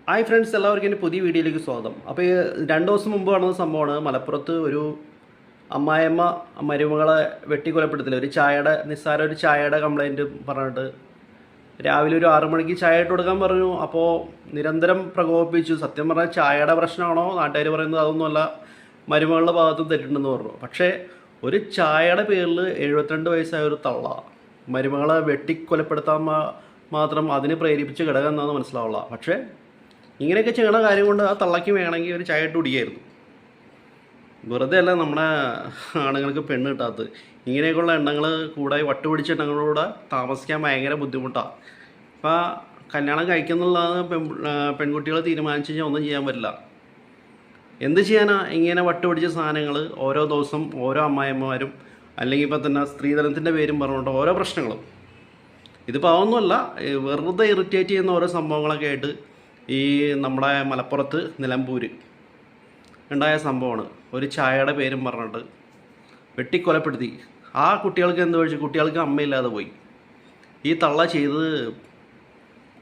Hi friends, എല്ലാവർക്കും എൻ്റെ പുതിയ വീഡിയോയിലേക്ക് സ്വാഗതം. അപ്പോൾ ഈ 2 ദിവസം മുമ്പ് നടന്ന സംഭവമാണ്. മലപ്പുറത്ത് ഒരു അമ്മായിയമ്മ മരുമകളെ വെട്ടിക്കൊലപ്പെടുത്തില്ല. നിസ്സാര ഒരു ചായയുടെ കംപ്ലൈൻറ്റ് പറഞ്ഞിട്ട് രാവിലെ ഒരു 6 മണിക്ക് ചായ ഇട്ട് കൊടുക്കാൻ പറഞ്ഞു. അപ്പോൾ നിരന്തരം പ്രകോപിപ്പിച്ചു. സത്യം പറഞ്ഞാൽ ചായയുടെ പ്രശ്നമാണോ, നാട്ടുകാർ പറയുന്നത് അതൊന്നുമല്ല, മരുമകളുടെ ഭാഗത്തും തെറ്റുണ്ടെന്ന് പറഞ്ഞു. പക്ഷേ ഒരു ചായയുടെ പേരിൽ 72 വയസ്സായ ഒരു തള്ള മരുമകളെ വെട്ടിക്കൊലപ്പെടുത്താൻ മാത്രം അതിന് പ്രേരിപ്പിച്ച ഘടകം എന്താണെന്ന് മനസ്സിലാവുള്ള. പക്ഷേ ഇങ്ങനെയൊക്കെ ചെയ്യണ കാര്യം കൊണ്ട് ആ തള്ളയ്ക്ക് വേണമെങ്കിൽ ഒരു ചായ ഇട്ട് കുടിക്കായിരുന്നു. വെറുതെ അല്ല നമ്മുടെ ആണുങ്ങൾക്ക് പെണ്ണ് കിട്ടാത്തത്. ഇങ്ങനെയൊക്കെയുള്ള എണ്ണങ്ങൾ കൂടായി വട്ടുപിടിച്ച എണ്ണങ്ങളോട് താമസിക്കാൻ ഭയങ്കര ബുദ്ധിമുട്ടാണ്. ഇപ്പോൾ കല്യാണം കഴിക്കുന്നുള്ളതാണ് പെൺകുട്ടികൾ തീരുമാനിച്ചു കഴിഞ്ഞാൽ ഒന്നും ചെയ്യാൻ പറ്റില്ല. എന്ത് ചെയ്യാനാ ഇങ്ങനെ വട്ടുപിടിച്ച സാധനങ്ങൾ ഓരോ ദിവസം ഓരോ അമ്മായിയമ്മമാരും അല്ലെങ്കിൽ ഇപ്പോൾ തന്നെ സ്ത്രീധനത്തിൻ്റെ പേരും പറഞ്ഞുകൊണ്ട് ഓരോ പ്രശ്നങ്ങളും. ഇതിപ്പോൾ അതൊന്നുമല്ല, വെറുതെ ഇറിറ്റേറ്റ് ചെയ്യുന്ന ഓരോ സംഭവങ്ങളൊക്കെ ആയിട്ട് ഈ നമ്മുടെ മലപ്പുറത്ത് നിലമ്പൂർ ഉണ്ടായ സംഭവമാണ്. ഒരു ചായയുടെ പേരും പറഞ്ഞിട്ട് വെട്ടിക്കൊലപ്പെടുത്തി. ആ കുട്ടികൾക്ക് എന്ത് കഴിച്ചു? കുട്ടികൾക്ക് അമ്മയില്ലാതെ പോയി. ഈ തള്ള ചെയ്തത്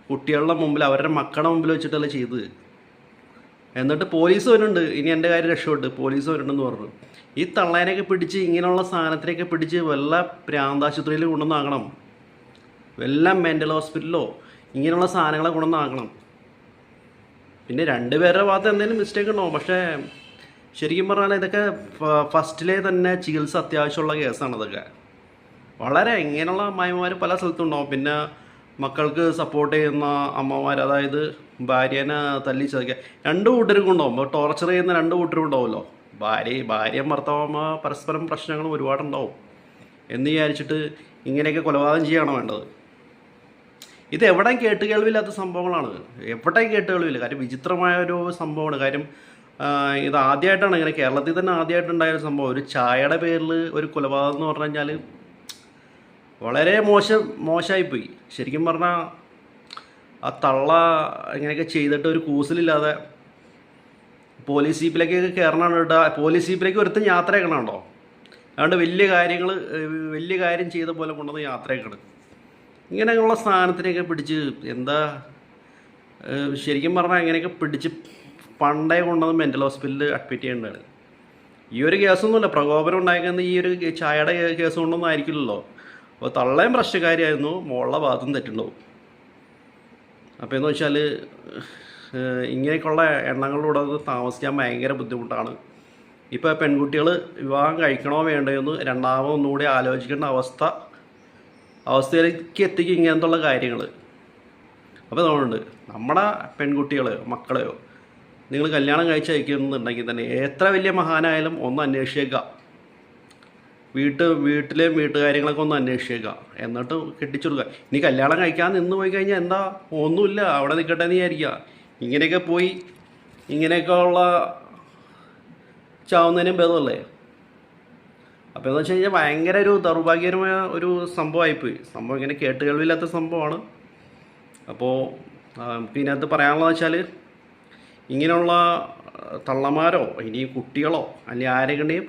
കുട്ടികളുടെ മുമ്പിൽ, അവരുടെ മക്കളുടെ മുമ്പിൽ വെച്ചിട്ടല്ല ചെയ്തത്. എന്നിട്ട് പോലീസ് വരുന്നുണ്ട്. ഇനി എൻ്റെ കാര്യം രക്ഷപ്പെട്ട് പോലീസ് വരുന്നുണ്ടെന്ന് പറഞ്ഞു. ഈ തള്ളേനെയൊക്കെ പിടിച്ച്, ഇങ്ങനെയുള്ള സാധനത്തിനെയൊക്കെ പിടിച്ച് വല്ല പ്രാന്താശുപത്രിയിൽ കൊണ്ടുവന്നാക്കണം, വല്ല മെൻ്റൽ ഹോസ്പിറ്റലിലോ ഇങ്ങനെയുള്ള സാധനങ്ങളെ കൊണ്ടുവന്നാക്കണം. പിന്നെ 2 പേരുടെ ഭാഗത്ത് എന്തെങ്കിലും മിസ്റ്റേക്ക് ഉണ്ടാവും. പക്ഷേ ശരിക്കും പറഞ്ഞാൽ ഇതൊക്കെ ഫസ്റ്റിലെ തന്നെ ചികിത്സ അത്യാവശ്യമുള്ള കേസാണ്. ഇതൊക്കെ വളരെ ഇങ്ങനെയുള്ള അമ്മായിമാർ പല സ്ഥലത്തുണ്ടാവും. പിന്നെ മക്കൾക്ക് സപ്പോർട്ട് ചെയ്യുന്ന അമ്മമാർ, അതായത് ഭാര്യേനെ തല്ലി ചതയ്ക്കുക, 2 കൂട്ടർക്കും ഉണ്ടാവും. ഇപ്പോൾ ടോർച്ചർ ചെയ്യുന്ന 2 കൂട്ടരും ഉണ്ടാവുമല്ലോ. ഭാര്യയും ഭർത്താവമ്മ പരസ്പരം പ്രശ്നങ്ങളും ഒരുപാടുണ്ടാവും. എന്ന് വിചാരിച്ചിട്ട് ഇങ്ങനെയൊക്കെ കൊലപാതകം ചെയ്യുകയാണോ വേണ്ടത്? ഇത് എവിടെയും കേട്ടുകേൾവില്ലാത്ത സംഭവങ്ങളാണ്. എവിടെയും കേട്ടുകേൾവില്ല. കാര്യം വിചിത്രമായ ഒരു സംഭവമാണ്. കാര്യം ഇത് ആദ്യമായിട്ടാണ് ഇങ്ങനെ കേരളത്തിൽ തന്നെ ആദ്യമായിട്ടുണ്ടായൊരു സംഭവം. ഒരു ചായയുടെ പേരിൽ ഒരു കൊലപാതകം എന്ന് പറഞ്ഞു കഴിഞ്ഞാൽ വളരെ മോശമായിപ്പോയി. ശരിക്കും പറഞ്ഞാൽ ആ തള്ള ഇങ്ങനെയൊക്കെ ചെയ്തിട്ട് ഒരു കൂസലില്ലാതെ പോലീസ് ജീപ്പിലേക്കൊക്കെ കയറണമാണ് കേട്ടോ. പോലീസ് ജീപ്പിലേക്ക് ഒരുത്തും യാത്രയാക്കണുണ്ടോ? അതുകൊണ്ട് വലിയ കാര്യം ചെയ്ത പോലെ കൊണ്ടുവന്ന് യാത്രയാക്കണം. ഇങ്ങനെയുള്ള സാധനത്തിനെയൊക്കെ പിടിച്ച് എന്താ, ശരിക്കും പറഞ്ഞാൽ ഇങ്ങനെയൊക്കെ പിടിച്ച് പണ്ടേ കൊണ്ടുവന്ന് മെൻ്റൽ ഹോസ്പിറ്റലിൽ അഡ്മിറ്റ് ചെയ്യേണ്ടതാണ്. ഈ ഒരു കേസൊന്നുമില്ല, പ്രകോപനം ഉണ്ടായിരിക്കുന്നത് ഈ ഒരു ചായയുടെ കേസ് കൊണ്ടൊന്നും ആയിരിക്കില്ലല്ലോ. അപ്പോൾ തള്ളയും പ്രശ്നക്കാരിയായിരുന്നു, മോളുടെ ഭാഗത്തും തെറ്റുണ്ടാവും. അപ്പോൾ എന്ന് വെച്ചാൽ ഇങ്ങനെയൊക്കെയുള്ള എണ്ണങ്ങളിലൂടെ താമസിക്കാൻ ഭയങ്കര ബുദ്ധിമുട്ടാണ്. ഇപ്പോൾ പെൺകുട്ടികൾ വിവാഹം കഴിക്കണോ വേണ്ടതെന്ന് ഒന്നുകൂടി ആലോചിക്കേണ്ട അവസ്ഥയിലേക്ക് എത്തിക്കും ഇങ്ങനത്തുള്ള കാര്യങ്ങൾ. അപ്പോൾ അതുകൊണ്ട് നമ്മുടെ പെൺകുട്ടികളെയോ മക്കളെയോ നിങ്ങൾ കല്യാണം കഴിച്ച് അയക്കുന്നുണ്ടെങ്കിൽ തന്നെ എത്ര വലിയ മഹാനായാലും ഒന്ന് അന്വേഷിച്ചേക്കുക. വീട്ടിലെയും വീട്ടുകാര്യങ്ങളൊക്കെ ഒന്ന് അന്വേഷിച്ചേക്കുക, എന്നിട്ട് കെട്ടിച്ചുകൊടുക്കുക. ഇനി കല്യാണം കഴിക്കാൻ നിന്ന് പോയി കഴിഞ്ഞാൽ എന്താ, ഒന്നുമില്ല, അവിടെ നിൽക്കട്ടെ എന്ന് വിചാരിക്കുക. ഇങ്ങനെയൊക്കെ പോയി ഇങ്ങനെയൊക്കെ ഉള്ള ചാവുന്നതിനും ഭേദമല്ലേ? അപ്പോൾ എന്ന് വെച്ച് കഴിഞ്ഞാൽ ഭയങ്കര ഒരു ദൗർഭാഗ്യകരമായ ഒരു സംഭവമായിപ്പോയി. സംഭവം ഇങ്ങനെ കേട്ടുകേൾവില്ലാത്ത സംഭവമാണ്. അപ്പോൾ നമുക്ക് ഇതിനകത്ത് പറയാനുള്ളത് വെച്ചാൽ, ഇങ്ങനെയുള്ള തള്ളമാരോ ഇനി കുട്ടികളോ അല്ലെങ്കിൽ ആരെങ്കിലും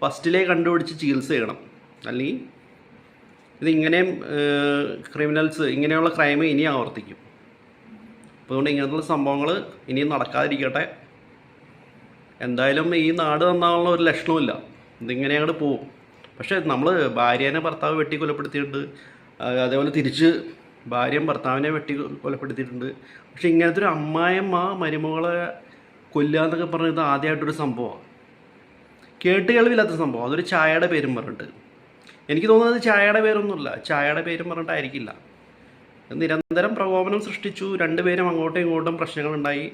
ഫസ്റ്റിലേ കണ്ടുപിടിച്ച് ചികിത്സ ചെയ്യണം. അല്ലെങ്കിൽ ഇതിങ്ങനെയും ക്രിമിനൽസ് ഇങ്ങനെയുള്ള ക്രൈം ഇനി ആവർത്തിക്കും. അപ്പോൾ അതുകൊണ്ട് ഇങ്ങനത്തുള്ള സംഭവങ്ങൾ ഇനിയും നടക്കാതിരിക്കട്ടെ. എന്തായാലും ഈ നാട് നന്നാനുള്ള ഒരു ലക്ഷണമില്ല. ഇതിങ്ങനെ അങ്ങോട്ട് പോവും. പക്ഷേ നമ്മൾ ഭാര്യേനെ ഭർത്താവ് വെട്ടിക്കൊലപ്പെടുത്തിയിട്ടുണ്ട്, അതേപോലെ തിരിച്ച് ഭാര്യയും ഭർത്താവിനെ വെട്ടിക്കൊലപ്പെടുത്തിയിട്ടുണ്ട്. പക്ഷേ ഇങ്ങനത്തെ ഒരു അമ്മായിയമ്മ മരുമകളെ കൊല്ലുക എന്നൊക്കെ പറഞ്ഞത് ആദ്യമായിട്ടൊരു സംഭവമാണ്. കേട്ടുകേൾവില്ലാത്ത സംഭവം. അതൊരു ചായയുടെ പേരും പറഞ്ഞിട്ട്. എനിക്ക് തോന്നുന്നത് ചായയുടെ പേരൊന്നുമില്ല, ചായയുടെ പേരും പറഞ്ഞിട്ടായിരിക്കില്ല. നിരന്തരം പ്രകോപനം സൃഷ്ടിച്ചു. 2 പേരും അങ്ങോട്ടും ഇങ്ങോട്ടും പ്രശ്നങ്ങളുണ്ടായി.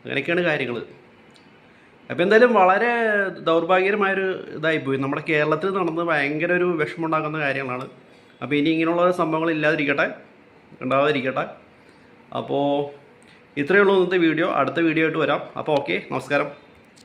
അങ്ങനെയൊക്കെയാണ് കാര്യങ്ങൾ. അപ്പോൾ എന്തായാലും വളരെ ദൗർഭാഗ്യകരമായൊരു ഇതായിപ്പോയി. നമ്മുടെ കേരളത്തിൽ നടന്ന് ഭയങ്കര ഒരു വിഷമമുണ്ടാക്കുന്ന കാര്യങ്ങളാണ്. അപ്പോൾ ഇനി ഇങ്ങനെയുള്ള സംഭവങ്ങൾ ഉണ്ടാവാതിരിക്കട്ടെ. അപ്പോൾ ഇത്രയേ ഉള്ളൂ ഇന്നത്തെ വീഡിയോ. അടുത്ത വീഡിയോ ആയിട്ട് വരാം. അപ്പോൾ ഓക്കെ, നമസ്കാരം.